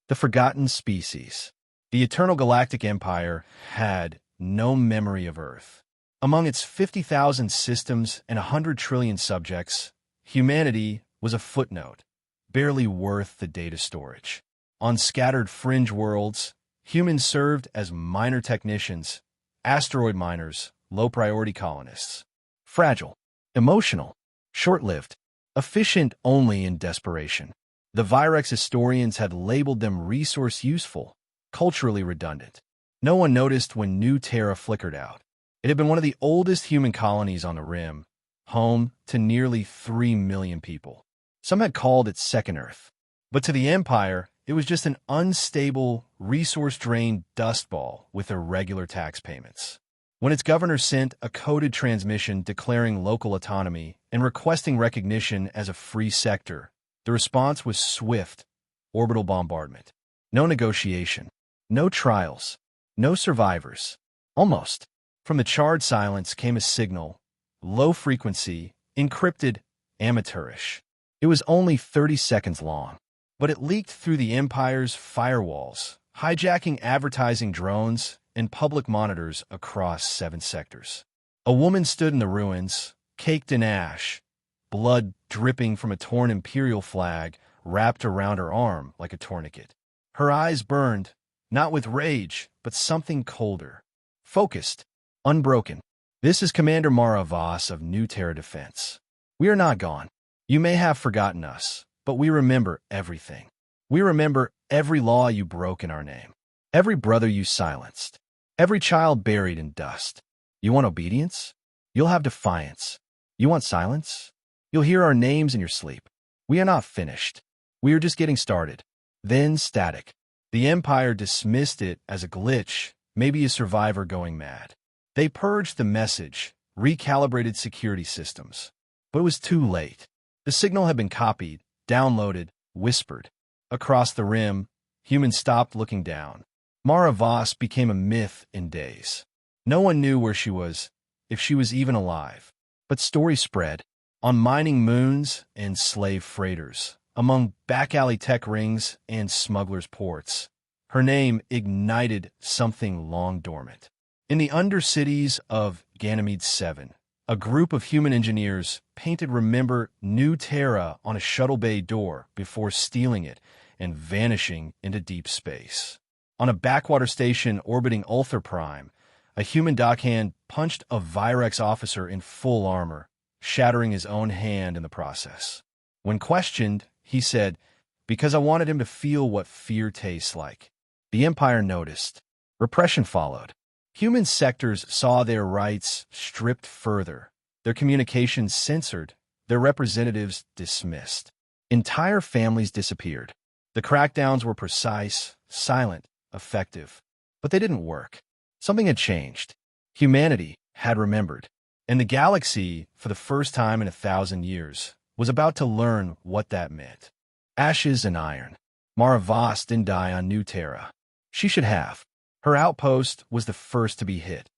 The Forgotten Species. The Eternal Galactic Empire had no memory of Earth. Among its 50,000 systems and 100 trillion subjects, humanity was a footnote, barely worth the data storage. On scattered fringe worlds, humans served as minor technicians, asteroid miners, low-priority colonists. Fragile, emotional, short-lived, efficient only in desperation. The Virex historians had labeled them resource-useful, culturally redundant. No one noticed when New Terra flickered out. It had been one of the oldest human colonies on the Rim, home to nearly 3 million people. Some had called it Second Earth. But to the Empire, it was just an unstable, resource-drained dust ball with irregular tax payments. When its governor sent a coded transmission declaring local autonomy and requesting recognition as a free sector, the response was swift, orbital bombardment. No negotiation, no trials, no survivors. Almost. From the charred silence came a signal, low frequency, encrypted, amateurish. It was only 30 seconds long, but it leaked through the Empire's firewalls, hijacking advertising drones and public monitors across 7 sectors. A woman stood in the ruins, caked in ash, blood dripping from a torn Imperial flag wrapped around her arm like a tourniquet. Her eyes burned, not with rage, but something colder. Focused, unbroken. This is Commander Mara Voss of New Terra Defense. We are not gone. You may have forgotten us, but we remember everything. We remember every law you broke in our name, every brother you silenced, every child buried in dust. You want obedience? You'll have defiance. You want silence? You'll hear our names in your sleep. We are not finished. We are just getting started. Then static. The Empire dismissed it as a glitch, maybe a survivor going mad. They purged the message, recalibrated security systems. But it was too late. The signal had been copied, downloaded, whispered. Across the Rim, humans stopped looking down. Mara Voss became a myth in days. No one knew where she was, if she was even alive. But stories spread. On mining moons and slave freighters, among back-alley tech rings and smugglers' ports. Her name ignited something long dormant. In the undercities of Ganymede 7, a group of human engineers painted "Remember New Terra" on a shuttle bay door before stealing it and vanishing into deep space. On a backwater station orbiting Ulthar Prime, a human dockhand punched a Virex officer in full armor, shattering his own hand in the process. When questioned, he said, "Because I wanted him to feel what fear tastes like." The Empire noticed. Repression followed. Human sectors saw their rights stripped further, their communications censored, their representatives dismissed. Entire families disappeared. The crackdowns were precise, silent, effective. But they didn't work. Something had changed. Humanity had remembered. And the galaxy, for the first time in 1,000 years, was about to learn what that meant. Ashes and iron. Mara Voss didn't die on New Terra. She should have. Her outpost was the first to be hit,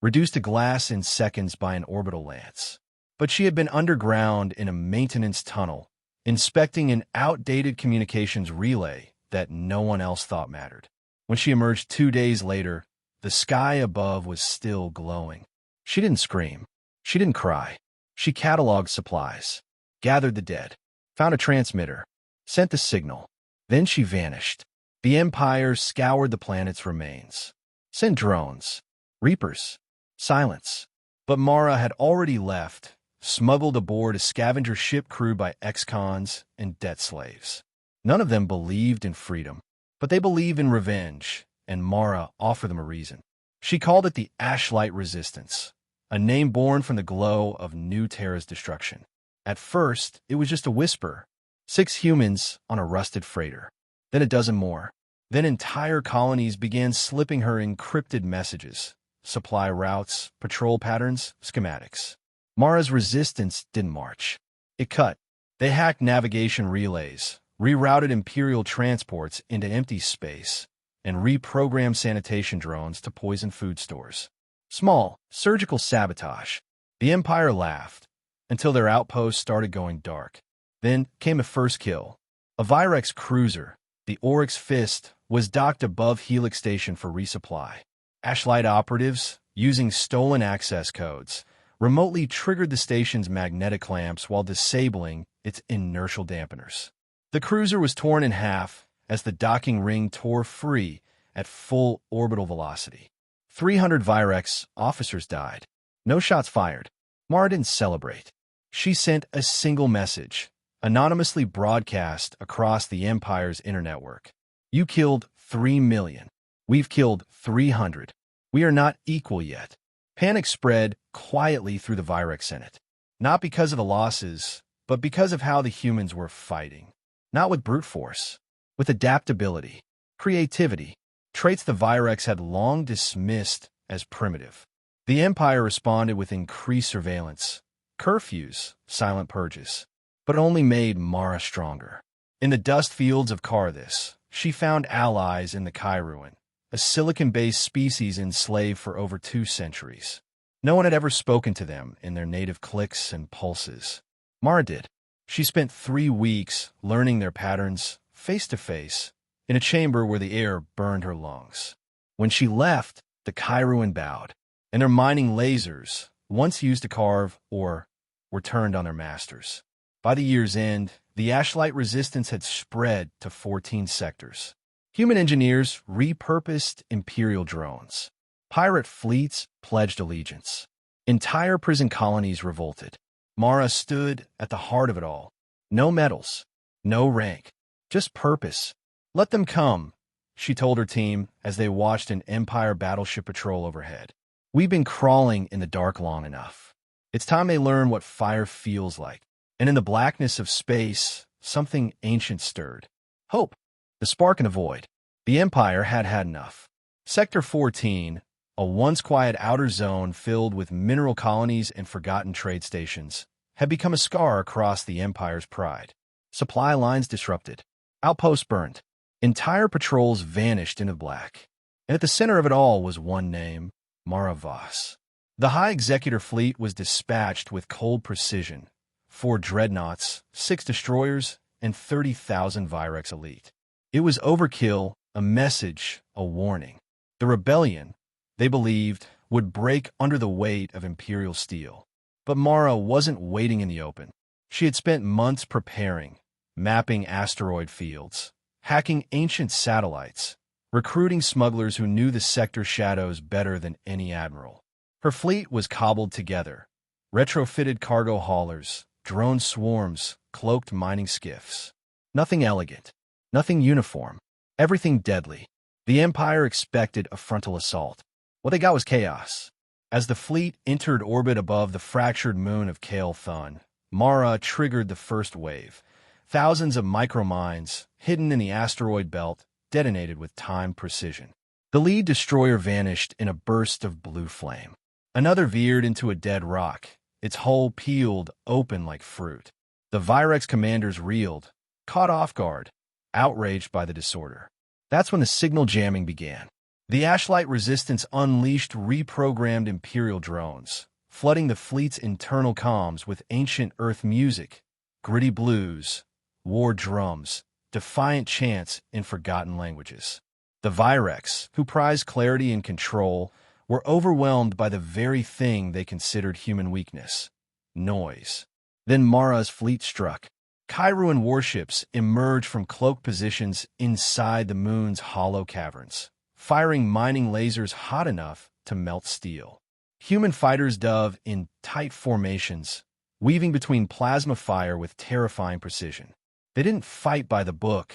reduced to glass in seconds by an orbital lance. But she had been underground in a maintenance tunnel, inspecting an outdated communications relay that no one else thought mattered. When she emerged 2 days later, the sky above was still glowing. She didn't scream. She didn't cry. She cataloged supplies, gathered the dead, found a transmitter, sent the signal. Then she vanished. The Empire scoured the planet's remains, sent drones, reapers, silence. But Mara had already left, smuggled aboard a scavenger ship crewed by ex-cons and debt slaves. None of them believed in freedom, but they believed in revenge, and Mara offered them a reason. She called it the Ashlight Resistance, a name born from the glow of New Terra's destruction. At first, it was just a whisper. 6 humans on a rusted freighter. Then a dozen more. Then entire colonies began slipping her encrypted messages, supply routes, patrol patterns, schematics. Mara's resistance didn't march. It cut. They hacked navigation relays, rerouted Imperial transports into empty space, and reprogrammed sanitation drones to poison food stores. Small, surgical sabotage. The Empire laughed, until their outposts started going dark. Then came a first kill. A Virex cruiser, The Oryx Fist was docked above Helix Station for resupply. Ashlight operatives, using stolen access codes, remotely triggered the station's magnetic clamps while disabling its inertial dampeners. The cruiser was torn in half as the docking ring tore free at full orbital velocity. 300 Virex officers died. No shots fired. Mara didn't celebrate. She sent a single message, anonymously broadcast across the Empire's internetwork. You killed 3 million. We've killed 300. We are not equal yet. Panic spread quietly through the Virex Senate. Not because of the losses, but because of how the humans were fighting. Not with brute force, with adaptability, creativity, traits the Virex had long dismissed as primitive. The Empire responded with increased surveillance, curfews, silent purges, but only made Mara stronger. In the dust fields of Karthus, she found allies in the Kairuan, a silicon-based species enslaved for over 2 centuries. No one had ever spoken to them in their native clicks and pulses. Mara did. She spent 3 weeks learning their patterns face-to-face in a chamber where the air burned her lungs. When she left, the Kairuan bowed, and their mining lasers, once used to carve ore, were turned on their masters. By the year's end, the Ashlight resistance had spread to 14 sectors. Human engineers repurposed Imperial drones. Pirate fleets pledged allegiance. Entire prison colonies revolted. Mara stood at the heart of it all. No medals, no rank, just purpose. Let them come, she told her team as they watched an Empire battleship patrol overhead. We've been crawling in the dark long enough. It's time they learn what fire feels like. And in the blackness of space, something ancient stirred. Hope. The spark in the void. The Empire had had enough. Sector 14, a once quiet outer zone filled with mineral colonies and forgotten trade stations, had become a scar across the Empire's pride. Supply lines disrupted. Outposts burned. Entire patrols vanished into black. And at the center of it all was one name, Mara Voss. The High Executor fleet was dispatched with cold precision. 4 dreadnoughts, 6 destroyers, and 30,000 Virex elite. It was overkill, a message, a warning. The rebellion, they believed, would break under the weight of Imperial steel. But Mara wasn't waiting in the open. She had spent months preparing, mapping asteroid fields, hacking ancient satellites, recruiting smugglers who knew the sector shadows better than any admiral. Her fleet was cobbled together. Retrofitted cargo haulers, drone swarms, cloaked mining skiffs. Nothing elegant, nothing uniform, everything deadly. The Empire expected a frontal assault. What they got was chaos. As the fleet entered orbit above the fractured moon of Kale Thun, Mara triggered the first wave. Thousands of micromines, hidden in the asteroid belt, detonated with timed precision. The lead destroyer vanished in a burst of blue flame. Another veered into a dead rock, its hull peeled open like fruit. The Virex commanders reeled, caught off guard, outraged by the disorder. That's when the signal jamming began. The Ashlight resistance unleashed reprogrammed Imperial drones, flooding the fleet's internal comms with ancient Earth music, gritty blues, war drums, defiant chants in forgotten languages. The Virex, who prized clarity and control, were overwhelmed by the very thing they considered human weakness: noise. Then Mara's fleet struck. Kairuan warships emerged from cloaked positions inside the moon's hollow caverns, firing mining lasers hot enough to melt steel. Human fighters dove in tight formations, weaving between plasma fire with terrifying precision. They didn't fight by the book.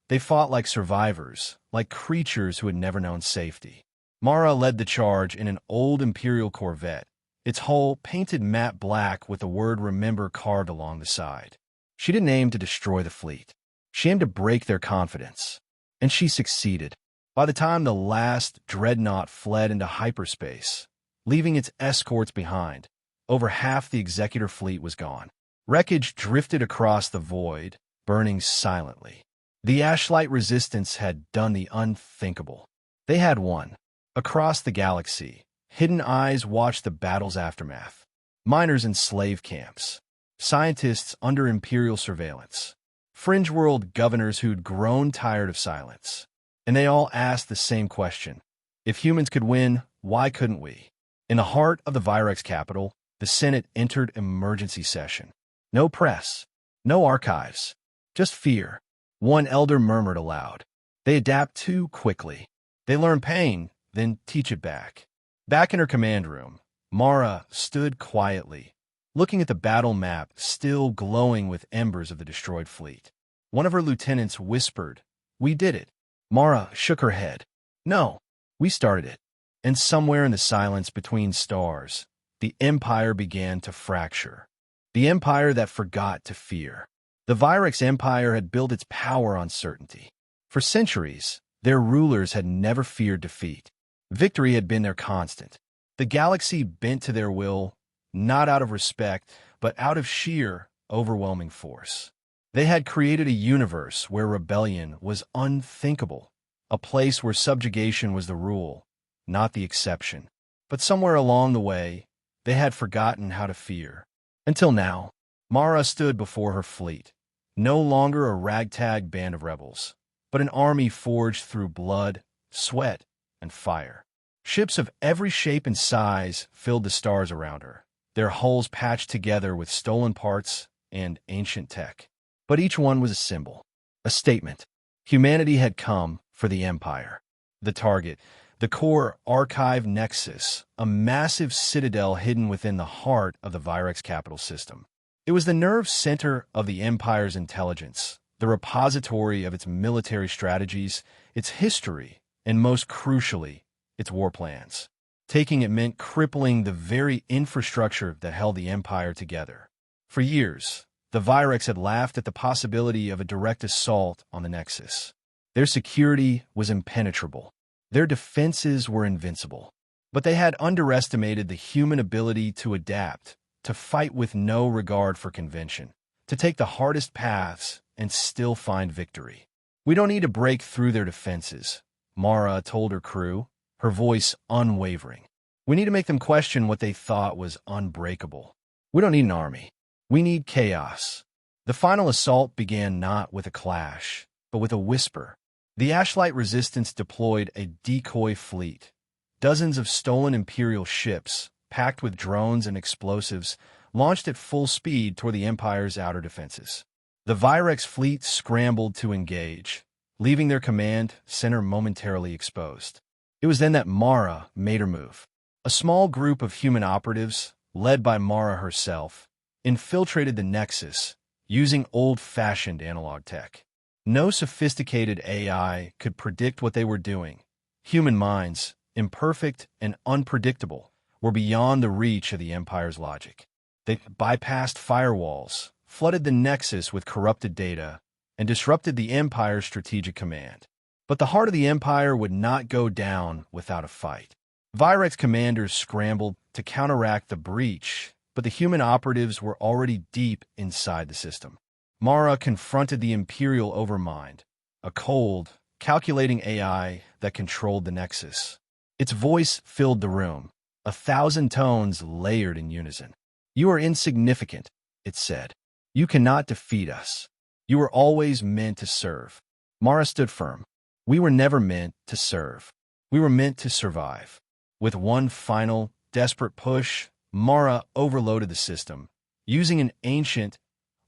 They fought like survivors, like creatures who had never known safety. Mara led the charge in an old Imperial Corvette, its hull painted matte black with the word "Remember" carved along the side. She didn't aim to destroy the fleet. She aimed to break their confidence. And she succeeded. By the time the last dreadnought fled into hyperspace, leaving its escorts behind, over half the Executor fleet was gone. Wreckage drifted across the void, burning silently. The Ashlight resistance had done the unthinkable. They had won. Across the galaxy, hidden eyes watched the battle's aftermath. Miners in slave camps. Scientists under Imperial surveillance. fringe world governors who'd grown tired of silence. And they all asked the same question. If humans could win, why couldn't we? In the heart of the Virex capital, the Senate entered emergency session. No press, no archives, just fear. One elder murmured aloud. They adapt too quickly. They learn pain, then teach it back. Back in her command room, Mara stood quietly, looking at the battle map still glowing with embers of the destroyed fleet. One of her lieutenants whispered, "We did it." Mara shook her head. "No, we started it." And somewhere in the silence between stars, the Empire began to fracture. The Empire that forgot to fear. The Virex Empire had built its power on certainty. For centuries, their rulers had never feared defeat. Victory had been their constant. The galaxy bent to their will, not out of respect, but out of sheer, overwhelming force. They had created a universe where rebellion was unthinkable, a place where subjugation was the rule, not the exception. But somewhere along the way, they had forgotten how to fear. Until now, Mara stood before her fleet, no longer a ragtag band of rebels, but an army forged through blood, sweat, and fire. Ships of every shape and size filled the stars around her, their hulls patched together with stolen parts and ancient tech. But each one was a symbol, a statement. Humanity had come for the Empire. The target, the core archive nexus, a massive citadel hidden within the heart of the Virex capital system. It was the nerve center of the Empire's intelligence, the repository of its military strategies, its history, and most crucially, its war plans. Taking it meant crippling the very infrastructure that held the Empire together. For years, the Virex had laughed at the possibility of a direct assault on the Nexus. Their security was impenetrable. Their defenses were invincible. But they had underestimated the human ability to adapt, to fight with no regard for convention, to take the hardest paths and still find victory. "We don't need to break through their defenses," Mara told her crew, her voice unwavering. "We need to make them question what they thought was unbreakable. We don't need an army. We need chaos." The final assault began not with a clash, but with a whisper. The Ashlight Resistance deployed a decoy fleet. Dozens of stolen Imperial ships, packed with drones and explosives, launched at full speed toward the Empire's outer defenses. The Virex fleet scrambled to engage, leaving their command center momentarily exposed. It was then that Mara made her move. A small group of human operatives, led by Mara herself, infiltrated the Nexus, using old-fashioned analog tech. No sophisticated AI could predict what they were doing. Human minds, imperfect and unpredictable, were beyond the reach of the Empire's logic. They bypassed firewalls, flooded the Nexus with corrupted data, and disrupted the Empire's strategic command. But the heart of the Empire would not go down without a fight. Virex commanders scrambled to counteract the breach, but the human operatives were already deep inside the system. Mara confronted the Imperial Overmind, a cold, calculating AI that controlled the Nexus. Its voice filled the room, 1,000 tones layered in unison. "You are insignificant," it said. "You cannot defeat us. You were always meant to serve." Mara stood firm. "We were never meant to serve. We were meant to survive." With one final, desperate push, Mara overloaded the system, using an ancient,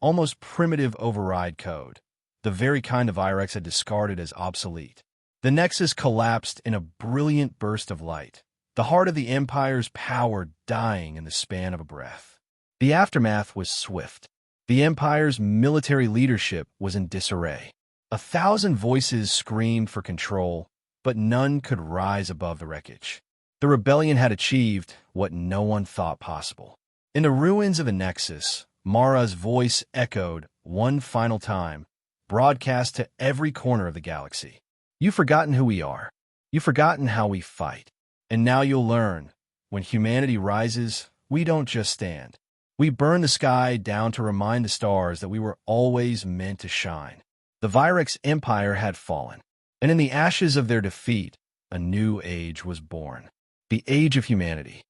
almost primitive override code, the very kind of Virex had discarded as obsolete. The Nexus collapsed in a brilliant burst of light, the heart of the Empire's power dying in the span of a breath. The aftermath was swift. The Empire's military leadership was in disarray. 1,000 voices screamed for control, but none could rise above the wreckage. The rebellion had achieved what no one thought possible. In the ruins of the Nexus, Mara's voice echoed one final time, broadcast to every corner of the galaxy. "You've forgotten who we are. You've forgotten how we fight. And now you'll learn. When humanity rises, we don't just stand. We burn the sky down to remind the stars that we were always meant to shine." The Virex Empire had fallen, and in the ashes of their defeat, a new age was born. The Age of Humanity.